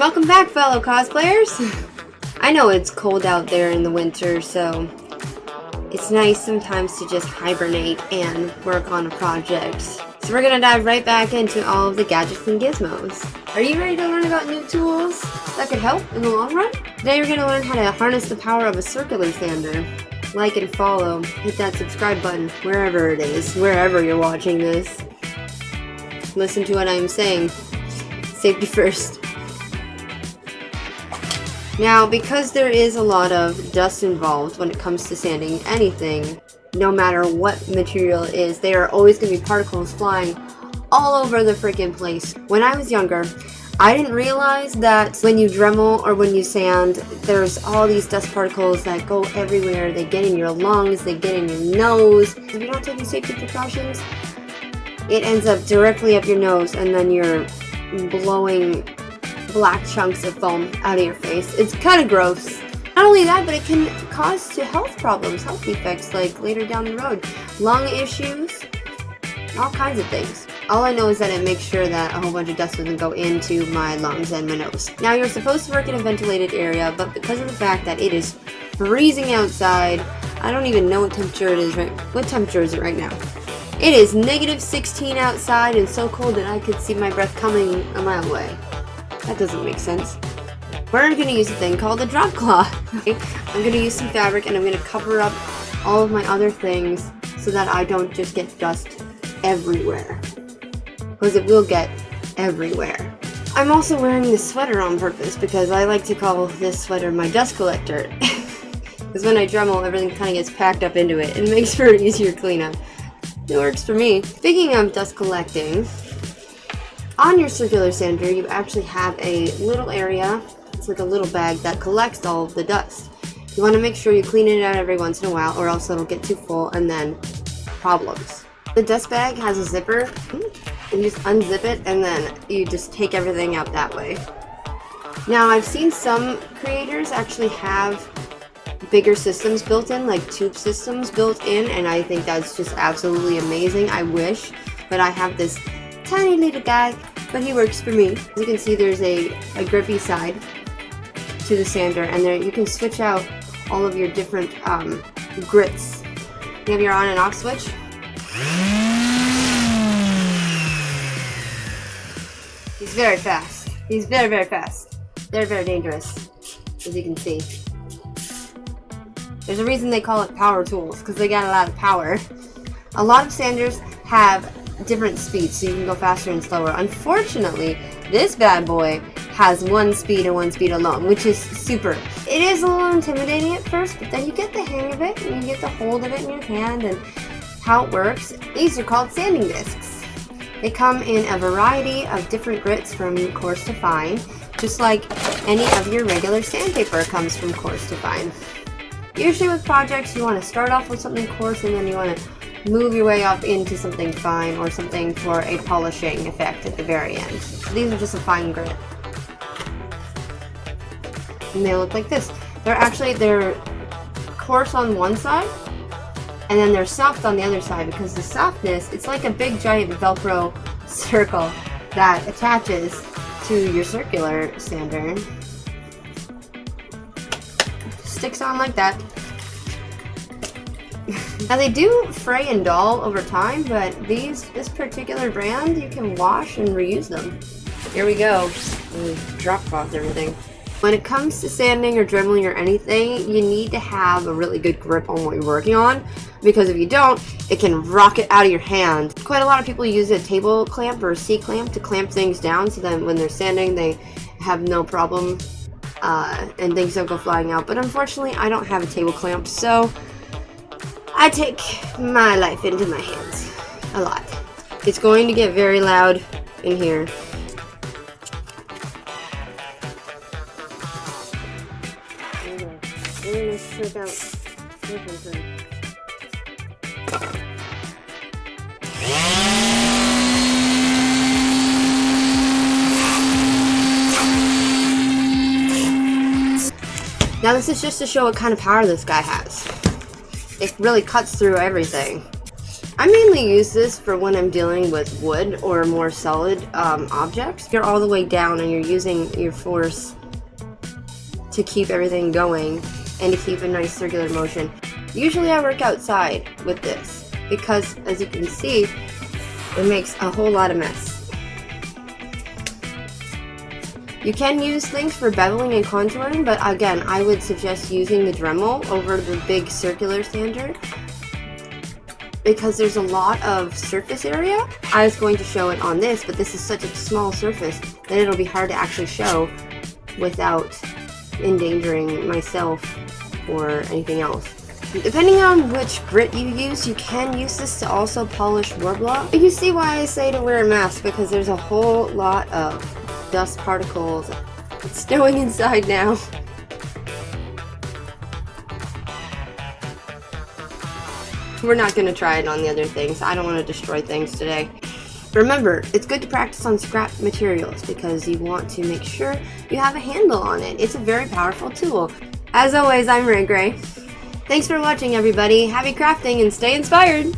Welcome back, fellow cosplayers! I know it's cold out there in the winter, so it's nice sometimes to just hibernate and work on a project. So we're gonna dive right back into all of the gadgets and gizmos. Are you ready to learn about new tools that could help in the long run? Today you're gonna learn how to harness the power of a circular sander. Like and follow, hit that subscribe button wherever it is, wherever you're watching this. Listen to what I'm saying. Safety first. Now, because there is a lot of dust involved when it comes to sanding anything, no matter what material it is, there are always going to be particles flying all over the freaking place. When I was younger, I didn't realize that when you Dremel or when you sand, there's all these dust particles that go everywhere. They get in your lungs, they get in your nose. If you don't take these safety precautions, it ends up directly up your nose, and then you're blowing black chunks of foam out of your face. It's kind of gross. Not only that, but it can cause to health problems, health defects, like later down the road. Lung issues, all kinds of things. All I know is that it makes sure that a whole bunch of dust doesn't go into my lungs and my nose. Now, you're supposed to work in a ventilated area, but because of the fact that it is freezing outside, I don't even know what temperature it is what temperature is it right now? It is -16 outside and so cold that I could see my breath coming a mile away. That doesn't make sense. We're going to use a thing called a drop cloth. I'm going to use some fabric and I'm going to cover up all of my other things so that I don't just get dust everywhere. Because it will get everywhere. I'm also wearing this sweater on purpose because I like to call this sweater my dust collector. Because when I Dremel, everything kind of gets packed up into it and makes for an easier cleanup. It works for me. Speaking of dust collecting, on your circular sander you actually have a little area, it's like a little bag that collects all of the dust. You want to make sure you clean it out every once in a while or else it'll get too full and then problems. The dust bag has a zipper, and you just unzip it and then you just take everything out that way. Now, I've seen some creators actually have bigger systems built in, like tube systems built in, and I think that's just absolutely amazing. I wish, but I have this tiny little guy, but he works for me. As you can see, there's a grippy side to the sander, and there you can switch out all of your different grits. You have your on and off switch. He's very fast. He's very, very fast. Very, very dangerous, as you can see. There's a reason they call it power tools, because they got a lot of power. A lot of sanders have different speeds, so you can go faster and slower. Unfortunately, this bad boy has one speed and one speed alone, which is super. It is a little intimidating at first, but then you get the hang of it, and you get the hold of it in your hand and how it works. These are called sanding discs. They come in a variety of different grits from coarse to fine, just like any of your regular sandpaper comes from coarse to fine. Usually with projects, you want to start off with something coarse and then you want to move your way up into something fine or something for a polishing effect at the very end. So these are just a fine grit. And they look like this. They're coarse on one side and then they're soft on the other side, because the softness, it's like a big giant Velcro circle that attaches to your circular sander. Sticks on like that. Now they do fray and dull over time, but this particular brand, you can wash and reuse them. Here we go. Drop cloth everything. When it comes to sanding or dremeling or anything, you need to have a really good grip on what you're working on, because if you don't, it can rocket out of your hand. Quite a lot of people use a table clamp or a C-clamp to clamp things down so that when they're sanding, they have no problem and things don't go flying out. But unfortunately, I don't have a table clamp, so I take my life into my hands a lot. It's going to get very loud in here. Now this is just to show what kind of power this guy has. It really cuts through everything. I mainly use this for when I'm dealing with wood or more solid objects. You're all the way down and you're using your force to keep everything going and to keep a nice circular motion. Usually I work outside with this because, as you can see, it makes a whole lot of mess. You can use things for beveling and contouring, but again, I would suggest using the Dremel over the big circular sander because there's a lot of surface area. I was going to show it on this, but this is such a small surface that it'll be hard to actually show without endangering myself or anything else. Depending on which grit you use, you can use this to also polish Worbla. You see why I say to wear a mask, because there's a whole lot of dust particles. It's snowing inside now. We're not going to try it on the other things. I don't want to destroy things today. Remember, it's good to practice on scrap materials because you want to make sure you have a handle on it. It's a very powerful tool. As always, I'm Ray Gray. Thanks for watching, everybody. Happy crafting and stay inspired!